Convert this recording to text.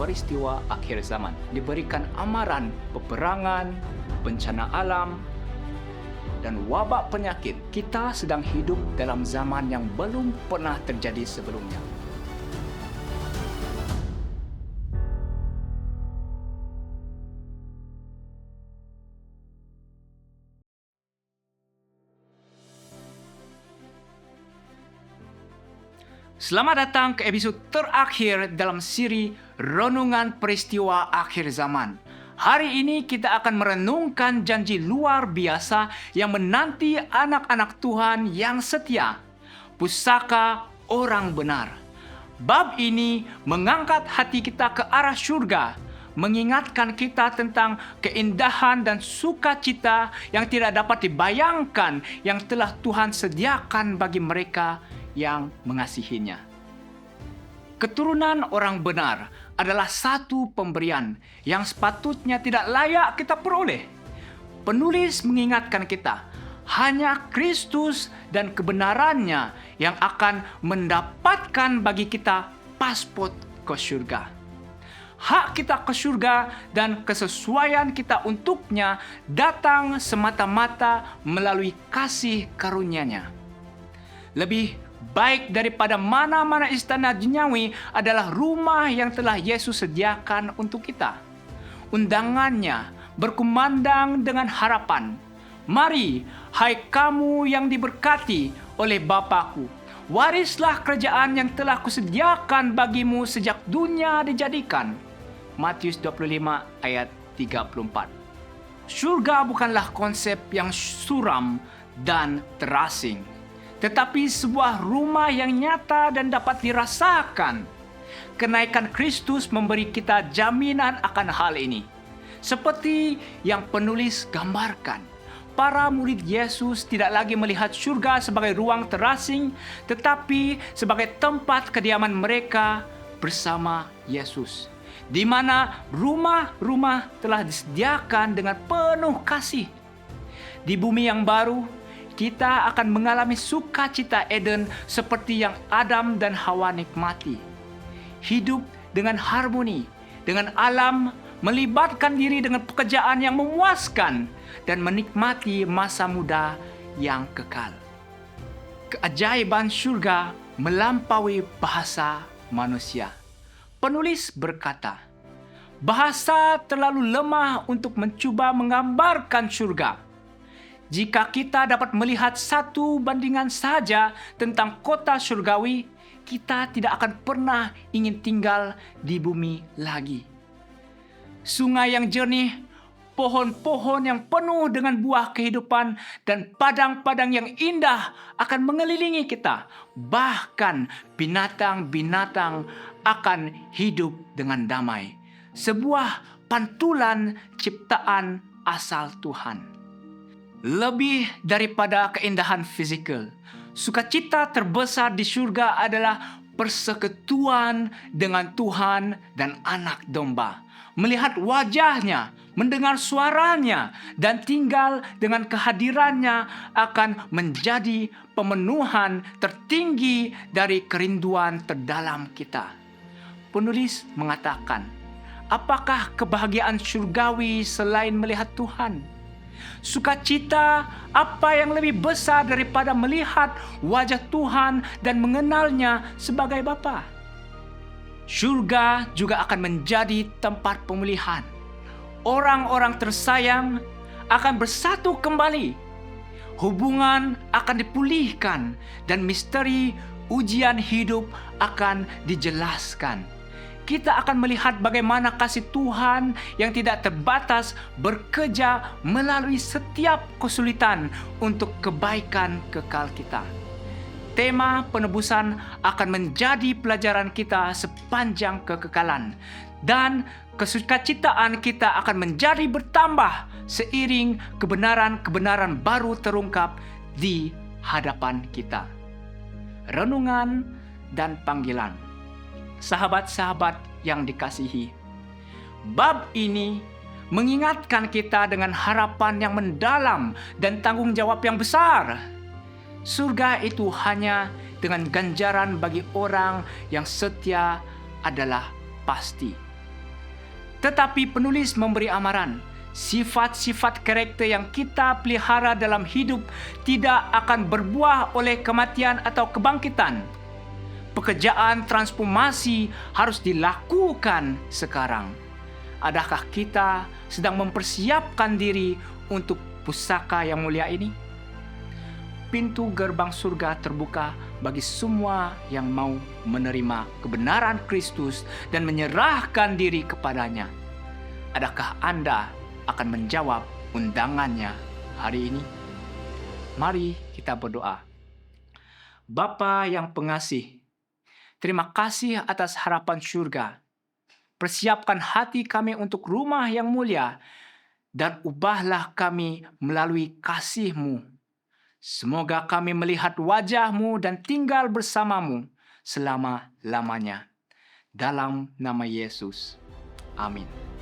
peristiwa akhir zaman. Diberikan amaran peperangan, bencana alam, dan wabak penyakit. Kita sedang hidup dalam zaman yang belum pernah terjadi sebelumnya. Selamat datang ke episode terakhir dalam siri Renungan Peristiwa Akhir Zaman. Hari ini kita akan merenungkan janji luar biasa yang menanti anak-anak Tuhan yang setia. Pusaka orang benar. Bab ini mengangkat hati kita ke arah surga, mengingatkan kita tentang keindahan dan sukacita yang tidak dapat dibayangkan yang telah Tuhan sediakan bagi mereka yang mengasihinya. Keturunan orang benar adalah satu pemberian yang sepatutnya tidak layak kita peroleh. Penulis mengingatkan kita, hanya Kristus dan kebenarannya yang akan mendapatkan bagi kita paspor ke surga. Hak kita ke surga dan kesesuaian kita untuknya datang semata-mata melalui kasih karunia-Nya. Lebih baik daripada mana-mana istana duniawi adalah rumah yang telah Yesus sediakan untuk kita. Undangannya berkumandang dengan harapan. Mari, hai kamu yang diberkati oleh Bapa-Ku, warislah kerajaan yang telah kusediakan bagimu sejak dunia dijadikan. Matius 25 ayat 34. Surga bukanlah konsep yang suram dan terasing, tetapi sebuah rumah yang nyata dan dapat dirasakan. Kenaikan Kristus memberi kita jaminan akan hal ini. Seperti yang penulis gambarkan, para murid Yesus tidak lagi melihat surga sebagai ruang terasing, tetapi sebagai tempat kediaman mereka bersama Yesus, di mana rumah-rumah telah disediakan dengan penuh kasih. Di bumi yang baru, kita akan mengalami sukacita Eden seperti yang Adam dan Hawa nikmati. Hidup dengan harmoni, dengan alam, melibatkan diri dengan pekerjaan yang memuaskan, dan menikmati masa muda yang kekal. Keajaiban surga melampaui bahasa manusia. Penulis berkata, bahasa terlalu lemah untuk mencuba menggambarkan surga. Jika kita dapat melihat satu bandingan saja tentang kota surgawi, kita tidak akan pernah ingin tinggal di bumi lagi. Sungai yang jernih, pohon-pohon yang penuh dengan buah kehidupan, dan padang-padang yang indah akan mengelilingi kita. Bahkan binatang-binatang akan hidup dengan damai. Sebuah pantulan ciptaan asal Tuhan. Lebih daripada keindahan fisikal, sukacita terbesar di surga adalah persekutuan dengan Tuhan dan Anak Domba. Melihat wajahnya, mendengar suaranya, dan tinggal dengan kehadirannya akan menjadi pemenuhan tertinggi dari kerinduan terdalam kita. Penulis mengatakan, apakah kebahagiaan surgawi selain melihat Tuhan? Sukacita apa yang lebih besar daripada melihat wajah Tuhan dan mengenalnya sebagai Bapa? Surga juga akan menjadi tempat pemulihan. Orang-orang tersayang akan bersatu kembali. Hubungan akan dipulihkan dan misteri ujian hidup akan dijelaskan. Kita akan melihat bagaimana kasih Tuhan yang tidak terbatas bekerja melalui setiap kesulitan untuk kebaikan kekal kita. Tema penebusan akan menjadi pelajaran kita sepanjang kekekalan, dan kesukacitaan kita akan menjadi bertambah seiring kebenaran-kebenaran baru terungkap di hadapan kita. Renungan dan panggilan. Sahabat-sahabat yang dikasihi, bab ini mengingatkan kita dengan harapan yang mendalam dan tanggung jawab yang besar. Surga itu hanya dengan ganjaran bagi orang yang setia adalah pasti. Tetapi penulis memberi amaran, sifat-sifat karakter yang kita pelihara dalam hidup tidak akan berbuah oleh kematian atau kebangkitan. Pekerjaan transformasi harus dilakukan sekarang. Adakah kita sedang mempersiapkan diri untuk pusaka yang mulia ini? Pintu gerbang surga terbuka bagi semua yang mau menerima kebenaran Kristus dan menyerahkan diri kepadanya. Adakah Anda akan menjawab undangannya hari ini? Mari kita berdoa. Bapa yang pengasih, terima kasih atas harapan surga. Persiapkan hati kami untuk rumah yang mulia dan ubahlah kami melalui kasih-Mu. Semoga kami melihat wajah-Mu dan tinggal bersama-Mu selama-lamanya. Dalam nama Yesus. Amin.